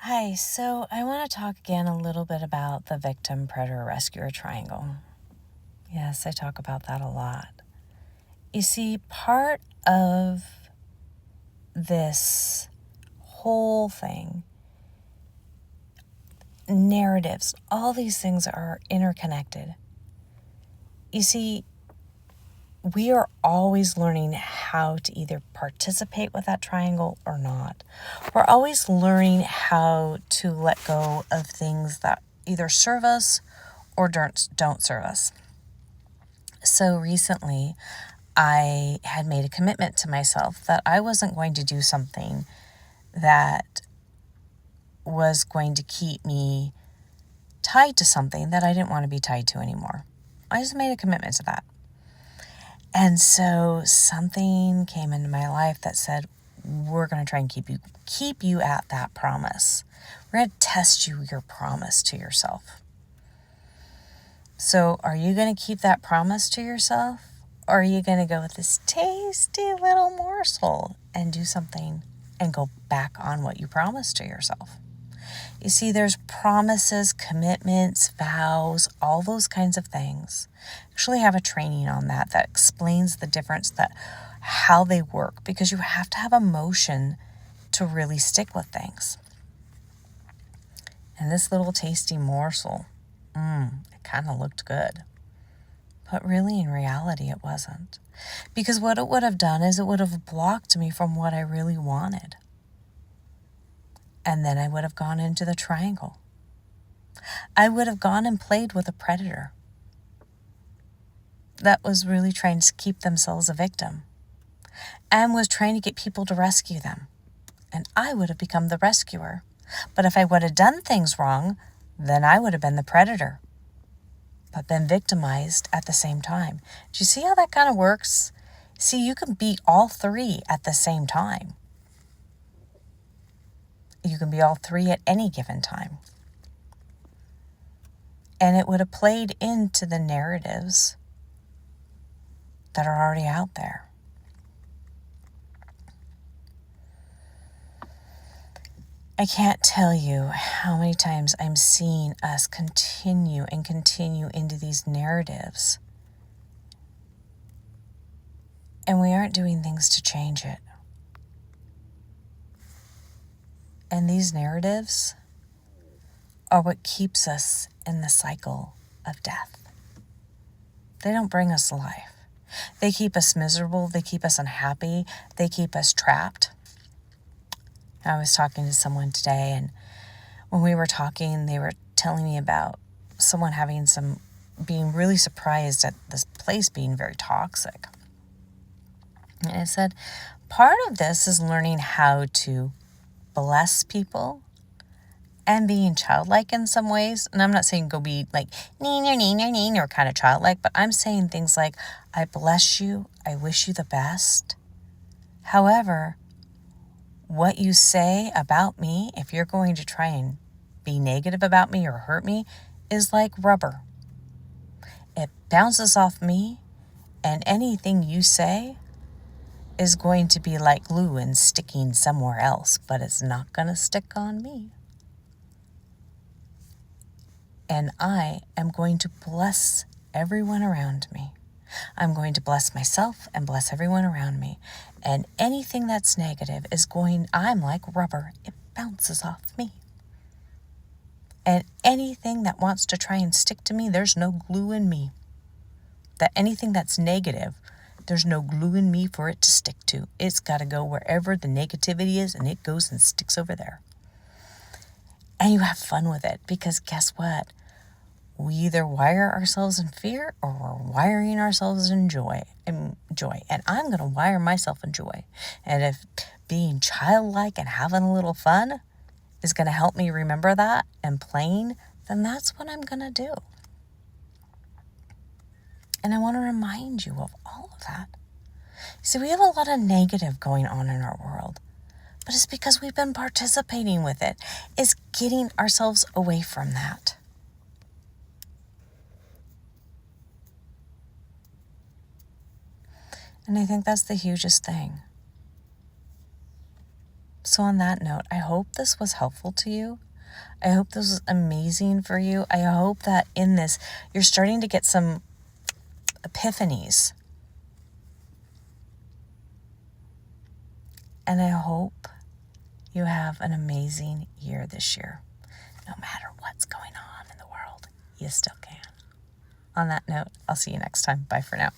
Hi, so I want to talk again a little bit about the victim predator rescuer triangle. Yes, I talk about that a lot. You see, part of this whole thing, narratives, all these things are interconnected. You see, we are always learning how to either participate with that triangle or not. We're always learning how to let go of things that either serve us or don't serve us. So recently, I had made a commitment to myself that I wasn't going to do something that was going to keep me tied to something that I didn't want to be tied to anymore. I just made a commitment to that. And so something came into my life that said, we're going to try and keep you at that promise. We're going to test your promise to yourself. So are you going to keep that promise to yourself? Or are you going to go with this tasty little morsel and do something and go back on what you promised to yourself? You see, there's promises, commitments, vows, all those kinds of things. I actually have a training on that explains the difference, that how they work, because you have to have emotion to really stick with things. And this little tasty morsel, it kind of looked good. But really, in reality, it wasn't. Because what it would have done is it would have blocked me from what I really wanted. And then I would have gone into the triangle. I would have gone and played with a predator that was really trying to keep themselves a victim and was trying to get people to rescue them. And I would have become the rescuer. But if I would have done things wrong, then I would have been the predator, but been victimized at the same time. Do you see how that kind of works? See, you can be all three at the same time. You can be all three at any given time. And it would have played into the narratives that are already out there. I can't tell you how many times I'm seeing us continue into these narratives. And we aren't doing things to change it. And these narratives are what keeps us in the cycle of death. They don't bring us life. They keep us miserable. They keep us unhappy. They keep us trapped. I was talking to someone today, and when we were talking, they were telling me about someone being really surprised at this place being very toxic. And I said, part of this is learning how to bless people and being childlike in some ways. And I'm not saying go be like neener kind of childlike, but I'm saying things like, I bless you, I wish you the best. However, what you say about me, if you're going to try and be negative about me or hurt me, is like rubber. It bounces off me, and anything you say is going to be like glue and sticking somewhere else, but it's not going to stick on me. And I am going to bless everyone around me. I'm going to bless myself and bless everyone around me. And anything that's negative I'm like rubber. It bounces off me. And anything that wants to try and stick to me, there's no glue in me. That anything that's negative, there's no glue in me for it to stick to. It's got to go wherever the negativity is, and it goes and sticks over there. And you have fun with it, because guess what? We either wire ourselves in fear or we're wiring ourselves in joy. And I'm going to wire myself in joy. And if being childlike and having a little fun is going to help me remember that and playing, then that's what I'm going to do. And I want to remind you of all of that. See, we have a lot of negative going on in our world, but it's because we've been participating with it. It's getting ourselves away from that. And I think that's the hugest thing. So, on that note, I hope this was helpful to you. I hope this was amazing for you. I hope that in this, you're starting to get some epiphanies. And I hope you have an amazing year this year. No matter what's going on in the world, you still can. On that note, I'll see you next time. Bye for now.